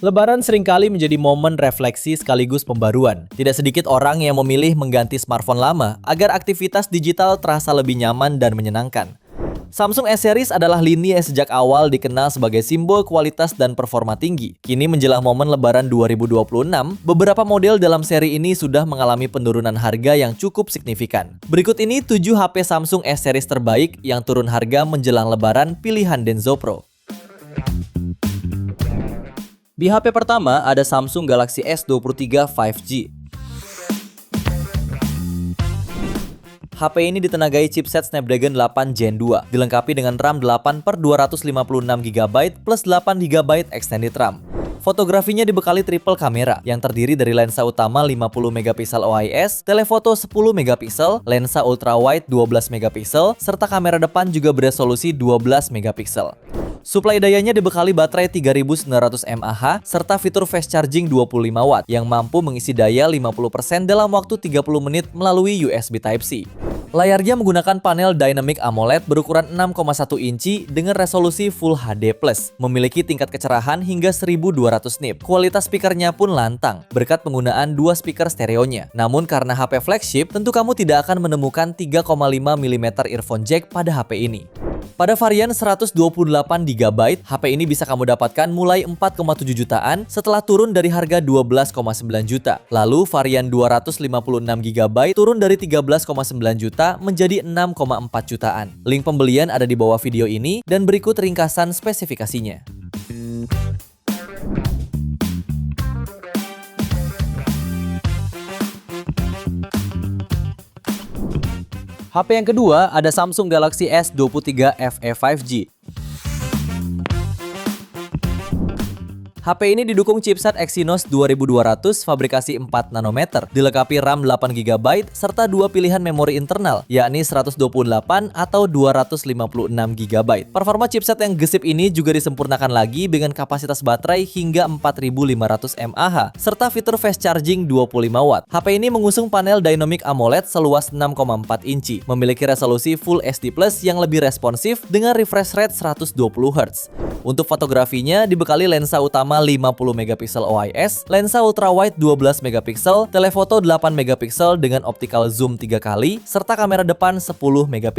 Lebaran seringkali menjadi momen refleksi sekaligus pembaruan. Tidak sedikit orang yang memilih mengganti smartphone lama agar aktivitas digital terasa lebih nyaman dan menyenangkan. Samsung S-Series adalah lini yang sejak awal dikenal sebagai simbol kualitas dan performa tinggi. Kini menjelang momen Lebaran 2026, beberapa model dalam seri ini sudah mengalami penurunan harga yang cukup signifikan. Berikut ini 7 HP Samsung S-Series terbaik yang turun harga menjelang Lebaran pilihan Denso Pro. Di HP pertama ada Samsung Galaxy S23 5G. HP ini ditenagai chipset Snapdragon 8 Gen 2, dilengkapi dengan RAM 8 per 256GB plus 8GB extended RAM. Fotografinya dibekali triple kamera yang terdiri dari lensa utama 50MP OIS, telefoto 10MP, lensa ultrawide 12MP, serta kamera depan juga beresolusi 12MP. Suplai dayanya dibekali baterai 3900 mAh serta fitur fast charging 25W yang mampu mengisi daya 50% dalam waktu 30 menit melalui USB Type-C. Layarnya menggunakan panel Dynamic AMOLED berukuran 6,1 inci dengan resolusi Full HD+, memiliki tingkat kecerahan hingga 1200 nits. Kualitas speakernya pun lantang, berkat penggunaan dua speaker stereonya. Namun karena HP flagship, tentu kamu tidak akan menemukan 3,5mm earphone jack pada HP ini. Pada varian 128GB, HP ini bisa kamu dapatkan mulai 4,7 jutaan setelah turun dari harga 12,9 juta. Lalu varian 256GB turun dari 13,9 juta menjadi 6,4 jutaan. Link pembelian ada di bawah video ini dan berikut ringkasan spesifikasinya. HP yang kedua ada Samsung Galaxy S23 FE 5G. HP ini didukung chipset Exynos 2200 fabrikasi 4 nanometer, dilengkapi RAM 8GB serta dua pilihan memori internal, yakni 128 atau 256GB. Performa chipset yang gesit ini juga disempurnakan lagi dengan kapasitas baterai hingga 4500 mAh serta fitur fast charging 25W. HP ini mengusung panel Dynamic AMOLED seluas 6,4 inci, memiliki resolusi Full HD+ yang lebih responsif dengan refresh rate 120Hz. Untuk fotografinya dibekali lensa utama 50MP OIS, lensa ultrawide 12MP, telefoto 8MP dengan optical zoom 3 kali, serta kamera depan 10MP.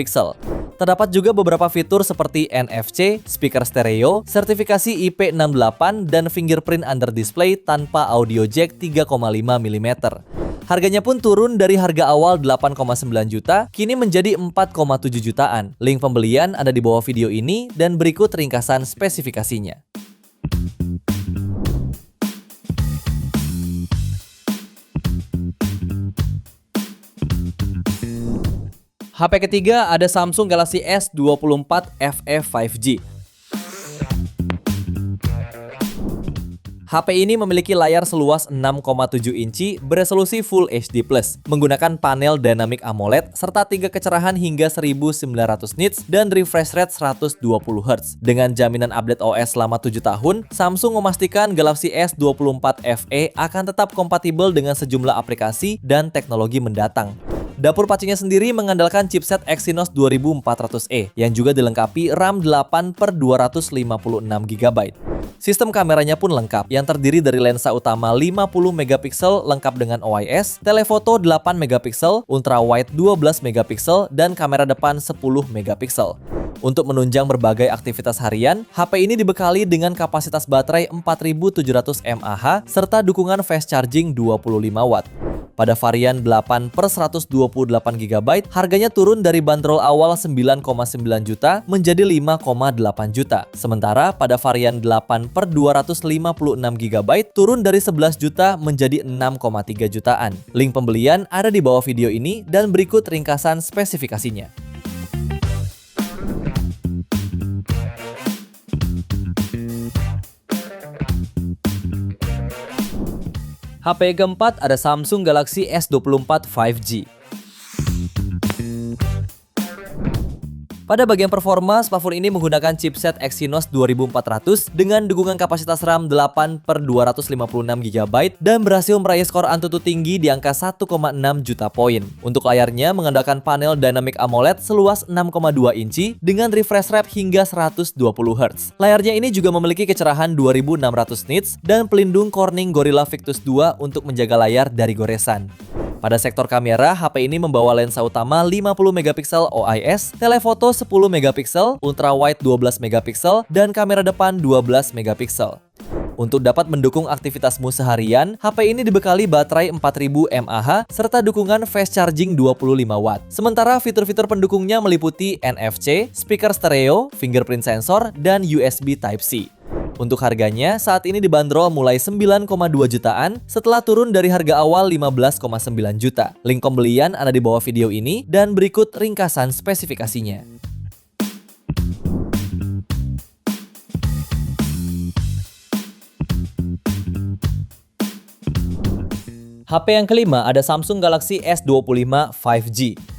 Terdapat juga beberapa fitur seperti NFC, speaker stereo, sertifikasi IP68, dan fingerprint under display tanpa audio jack 3,5mm. Harganya pun turun dari harga awal 8,9 juta, kini menjadi 4,7 jutaan. Link pembelian ada di bawah video ini dan berikut ringkasan spesifikasinya. HP ketiga ada Samsung Galaxy S24 FE 5G. HP ini memiliki layar seluas 6,7 inci beresolusi Full HD+, menggunakan panel Dynamic AMOLED serta tingkat kecerahan hingga 1900 nits dan refresh rate 120Hz. Dengan jaminan update OS selama 7 tahun, Samsung memastikan Galaxy S24 FE akan tetap kompatibel dengan sejumlah aplikasi dan teknologi mendatang. Dapur pacinya sendiri mengandalkan chipset Exynos 2400E yang juga dilengkapi RAM 8 per 256GB. Sistem kameranya pun lengkap, yang terdiri dari lensa utama 50MP lengkap dengan OIS, telefoto 8MP, ultrawide 12MP, dan kamera depan 10MP. Untuk menunjang berbagai aktivitas harian, HP ini dibekali dengan kapasitas baterai 4700 mAh serta dukungan fast charging 25W. Pada varian 8 per 128GB, harganya turun dari bandrol awal 9,9 juta menjadi 5,8 juta. Sementara pada varian 8 per 256GB turun dari 11 juta menjadi 6,3 jutaan. Link pembelian ada di bawah video ini dan berikut ringkasan spesifikasinya. HP keempat ada Samsung Galaxy S24 5G. Pada bagian performa, smartphone ini menggunakan chipset Exynos 2400 dengan dukungan kapasitas RAM 8/256 GB dan berhasil meraih skor Antutu tinggi di angka 1,6 juta poin. Untuk layarnya mengandalkan panel Dynamic AMOLED seluas 6,2 inci dengan refresh rate hingga 120 Hz. Layarnya ini juga memiliki kecerahan 2600 nits dan pelindung Corning Gorilla Victus 2 untuk menjaga layar dari goresan. Pada sektor kamera, HP ini membawa lensa utama 50 megapiksel OIS, telefoto 10 megapiksel, ultrawide 12 megapiksel, dan kamera depan 12 megapiksel. Untuk dapat mendukung aktivitasmu seharian, HP ini dibekali baterai 4000 mAh serta dukungan fast charging 25 watt. Sementara fitur-fitur pendukungnya meliputi NFC, speaker stereo, fingerprint sensor, dan USB Type-C. Untuk harganya, saat ini dibanderol mulai 9,2 jutaan setelah turun dari harga awal 15,9 juta. Link pembelian ada di bawah video ini dan berikut ringkasan spesifikasinya. HP yang kelima ada Samsung Galaxy S25 5G.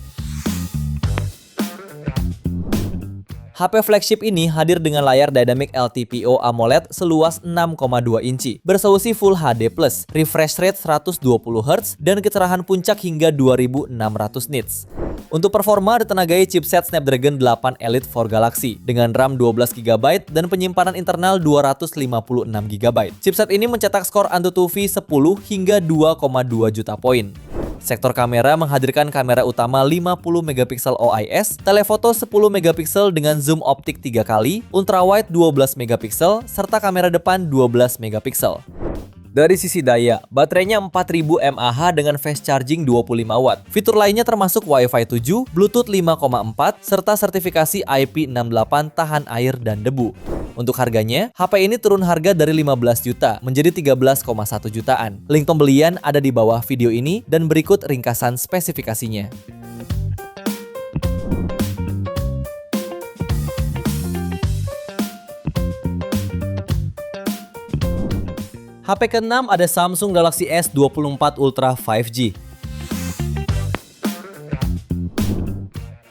HP flagship ini hadir dengan layar Dynamic LTPO AMOLED seluas 6,2 inci, beresolusi Full HD+, refresh rate 120 Hz, dan kecerahan puncak hingga 2600 nits. Untuk performa ditenagai chipset Snapdragon 8 Elite for Galaxy dengan RAM 12GB dan penyimpanan internal 256GB. Chipset ini mencetak skor Antutu V10 hingga 2,2 juta poin. Sektor kamera menghadirkan kamera utama 50 megapiksel OIS, telefoto 10 megapiksel dengan zoom optik 3 kali, ultrawide 12 megapiksel, serta kamera depan 12 megapiksel. Dari sisi daya, baterainya 4000 mAh dengan fast charging 25 watt. Fitur lainnya termasuk Wi-Fi 7, Bluetooth 5,4, serta sertifikasi IP68 tahan air dan debu. Untuk harganya, HP ini turun harga dari 15 juta menjadi 13,1 jutaan. Link pembelian ada di bawah video ini dan berikut ringkasan spesifikasinya. HP ke-6 ada Samsung Galaxy S24 Ultra 5G.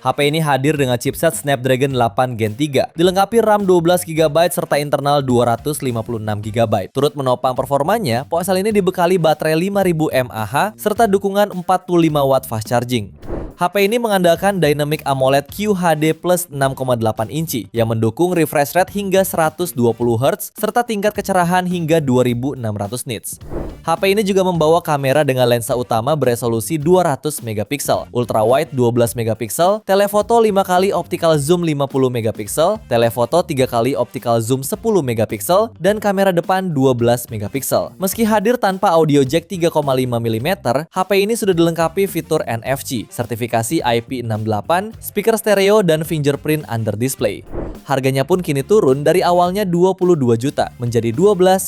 HP ini hadir dengan chipset Snapdragon 8 Gen 3, dilengkapi RAM 12GB serta internal 256GB. Turut menopang performanya, ponsel ini dibekali baterai 5000 mAh serta dukungan 45 watt fast charging. HP ini mengandalkan Dynamic AMOLED QHD Plus 6,8 inci yang mendukung refresh rate hingga 120 Hz serta tingkat kecerahan hingga 2600 nits. HP ini juga membawa kamera dengan lensa utama beresolusi 200 megapiksel, ultrawide 12 megapiksel, telefoto 5 kali optical zoom 50 megapiksel, telefoto 3 kali optical zoom 10 megapiksel, dan kamera depan 12 megapiksel. Meski hadir tanpa audio jack 3,5 mm, HP ini sudah dilengkapi fitur NFC, sertifikasi IP68, speaker stereo, dan fingerprint under display. Harganya pun kini turun dari awalnya 22 juta menjadi 12,9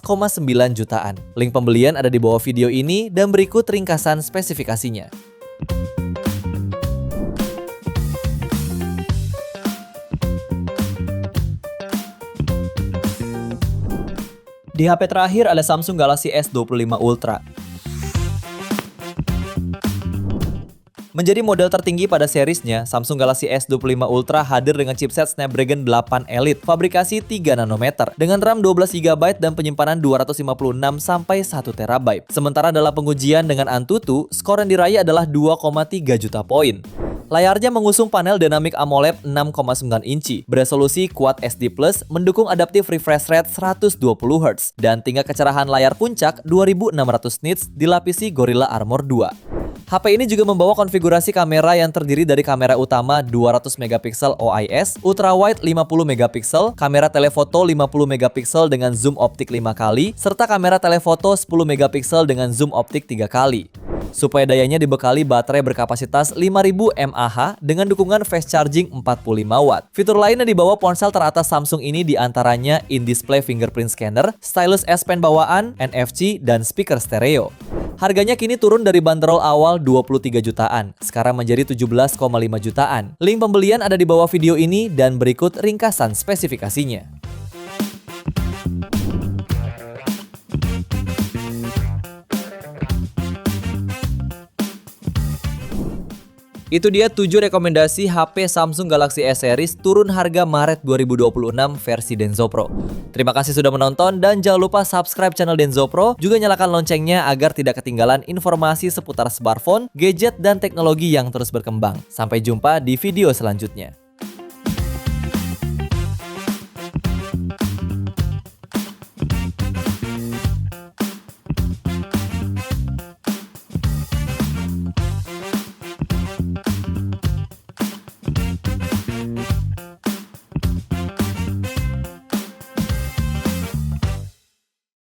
jutaan. Link pembelian ada di bawah video ini dan berikut ringkasan spesifikasinya. Di HP terakhir ada Samsung Galaxy S25 Ultra. Menjadi model tertinggi pada seriesnya, Samsung Galaxy S25 Ultra hadir dengan chipset Snapdragon 8 Elite, fabrikasi 3 nanometer, dengan RAM 12GB dan penyimpanan 256 sampai 1 TB. Sementara dalam pengujian dengan Antutu, skor yang diraih adalah 2,3 juta poin. Layarnya mengusung panel Dynamic AMOLED 6,9 inci, beresolusi Quad SD+, mendukung adaptive refresh rate 120 Hz, dan tingkat kecerahan layar puncak 2600 nits dilapisi Gorilla Armor 2. HP ini juga membawa konfigurasi kamera yang terdiri dari kamera utama 200 megapiksel OIS, ultrawide 50 megapiksel, kamera telefoto 50 megapiksel dengan zoom optik 5 kali, serta kamera telefoto 10 megapiksel dengan zoom optik 3 kali. Supaya dayanya dibekali baterai berkapasitas 5000 mAh dengan dukungan fast charging 45 watt. Fitur lainnya di bawah ponsel teratas Samsung ini diantaranya in-display fingerprint scanner, stylus S Pen bawaan, NFC, dan speaker stereo. Harganya kini turun dari bandrol awal 23 jutaan, sekarang menjadi 17,5 jutaan. Link pembelian ada di bawah video ini dan berikut ringkasan spesifikasinya. Itu dia 7 rekomendasi HP Samsung Galaxy S Series turun harga Maret 2026 versi Denso Pro. Terima kasih sudah menonton dan jangan lupa subscribe channel Denso Pro, juga nyalakan loncengnya agar tidak ketinggalan informasi seputar smartphone, gadget, dan teknologi yang terus berkembang. Sampai jumpa di video selanjutnya.